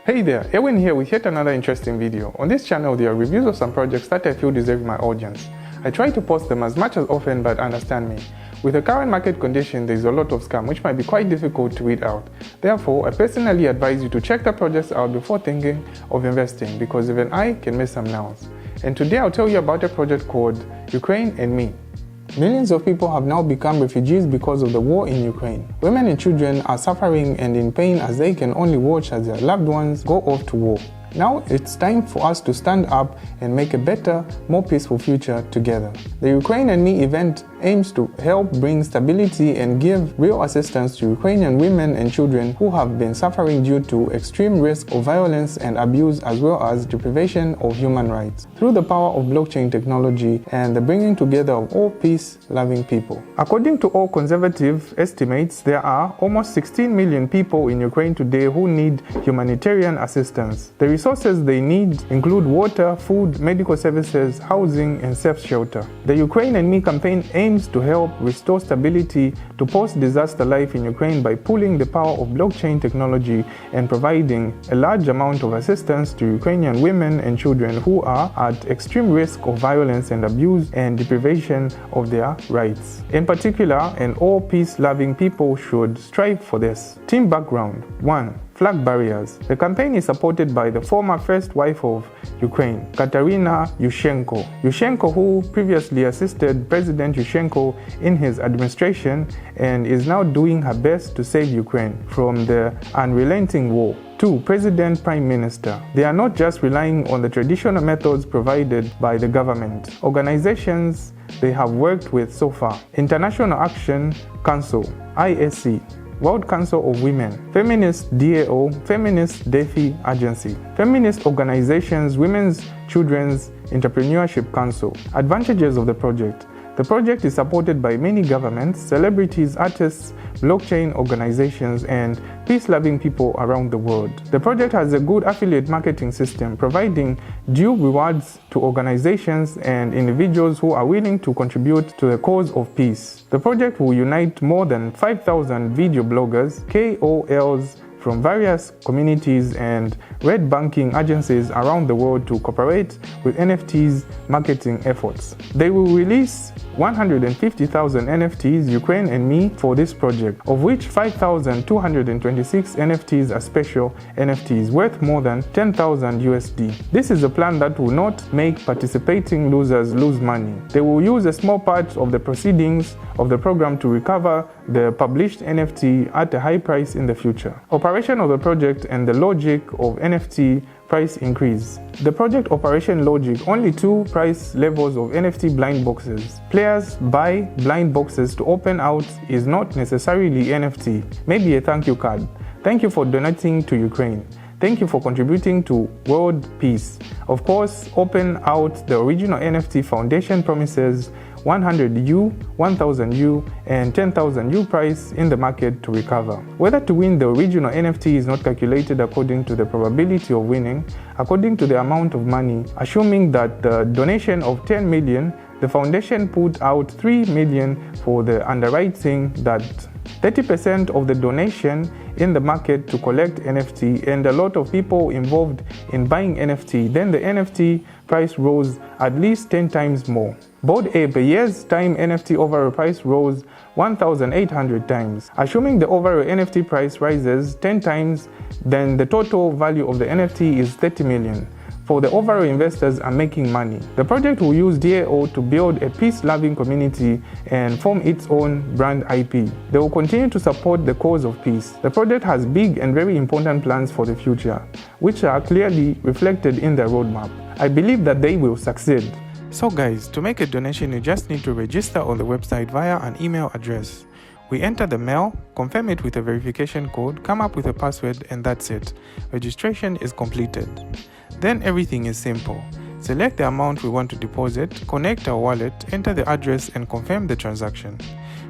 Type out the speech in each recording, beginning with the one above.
Hey there, Erwin here with yet another interesting video. On this channel there are reviews of some projects that I feel deserve my audience. I try to post them as much as often, but understand me. With the current market condition, there is a lot of scam which might be quite difficult to weed out. Therefore, I personally advise you to check the projects out before thinking of investing, because even I can miss some nows. And today I'll tell you about a project called Ukraine and Me. Millions of people have now become refugees because of the war in Ukraine. Women and children are suffering and in pain as they can only watch as their loved ones go off to war. Now it's time for us to stand up and make a better, more peaceful future together. The Ukraine and Me event aims to help bring stability and give real assistance to Ukrainian women and children who have been suffering due to extreme risk of violence and abuse, as well as deprivation of human rights, through the power of blockchain technology and the bringing together of all peace-loving people. According to all conservative estimates, there are almost 16 million people in Ukraine today who need humanitarian assistance. The resources they need include water, food, medical services, housing, and safe shelter. The Ukraine and Me campaign aims to help restore stability to post-disaster life in Ukraine by pulling the power of blockchain technology and providing a large amount of assistance to Ukrainian women and children who are at extreme risk of violence and abuse and deprivation of their rights. In particular, and all peace-loving people should strive for this. Team background: 1. Flag barriers. The campaign is supported by the former first wife of Ukraine, Katerina Yushchenko. Yushchenko, who previously assisted President Yushchenko in his administration and is now doing her best to save Ukraine from the unrelenting war. 2. President Prime Minister. They are not just relying on the traditional methods provided by the government. Organizations they have worked with so far: International Action Council, ISC, World Council of Women, Feminist DAO, Feminist DeFi Agency, Feminist Organizations, Women's Children's Entrepreneurship Council. Advantages of the project. The project is supported by many governments, celebrities, artists, blockchain organizations, and peace-loving people around the world. The project has a good affiliate marketing system, providing due rewards to organizations and individuals who are willing to contribute to the cause of peace. The project will unite more than 5,000 video bloggers, KOLs, from various communities and red banking agencies around the world to cooperate with NFTs marketing efforts. They will release 150,000 NFTs, Ukraine and Me, for this project, of which 5,226 NFTs are special NFTs worth more than 10,000 USD. This is a plan that will not make participating losers lose money. They will use a small part of the proceedings of the program to recover the published NFT at a high price in the future. Operation of the project and the logic of NFT price increase. The project operation logic: only 2 price levels of NFT blind boxes. Players buy blind boxes to open out is not necessarily NFT, maybe a thank you card. Thank you for donating to Ukraine. Thank you for contributing to world peace. Of course, open out the original NFT foundation promises 100U, 1000U, and 10,000U price in the market to recover. Whether to win the original NFT is not calculated according to the probability of winning, according to the amount of money. Assuming that the donation of 10 million, the foundation put out 3 million for the underwriting, that 30% of the donation in the market to collect NFT, and a lot of people involved in buying NFT, then the NFT price rose at least 10 times more. Bored Ape, a year's time NFT overall price rose 1,800 times. Assuming the overall NFT price rises 10 times, then the total value of the NFT is 30 million. For the overall investors are making money. The project will use DAO to build a peace-loving community and form its own brand IP. They will continue to support the cause of peace. The project has big and very important plans for the future, which are clearly reflected in their roadmap. I believe that they will succeed. So guys, to make a donation, you just need to register on the website via an email address. We enter the mail, confirm it with a verification code, come up with a password, and that's it. Registration is completed. Then everything is simple. Select the amount we want to deposit, connect our wallet, enter the address, and confirm the transaction.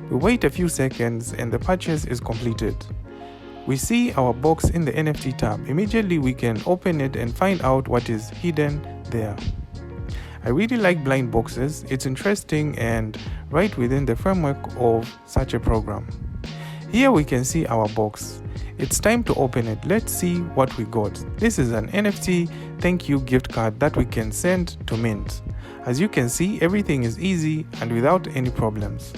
We wait a few seconds and the purchase is completed. We see our box in the NFT tab. Immediately we can open it and find out what is hidden there. I really like blind boxes. It's interesting and right within the framework of such a program. Here we can see our box. It's time to open it. Let's see what we got. This is an NFT thank you gift card that we can send to Mint. As you can see, everything is easy and without any problems.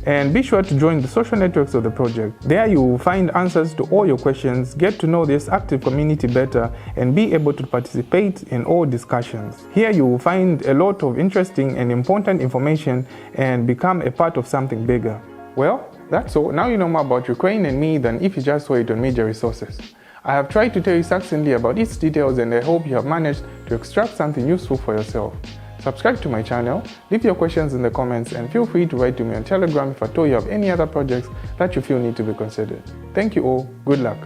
And be sure to join the social networks of the project. There you will find answers to all your questions, get to know this active community better, and be able to participate in all discussions. Here you will find a lot of interesting and important information and become a part of something bigger. Well, that's all. Now you know more about Ukraine and me than if you just saw it on media resources. I have tried to tell you succinctly about its details, and I hope you have managed to extract something useful for yourself. Subscribe to my channel, leave your questions in the comments, and feel free to write to me on Telegram if at all you have any other projects that you feel need to be considered. Thank you all, good luck.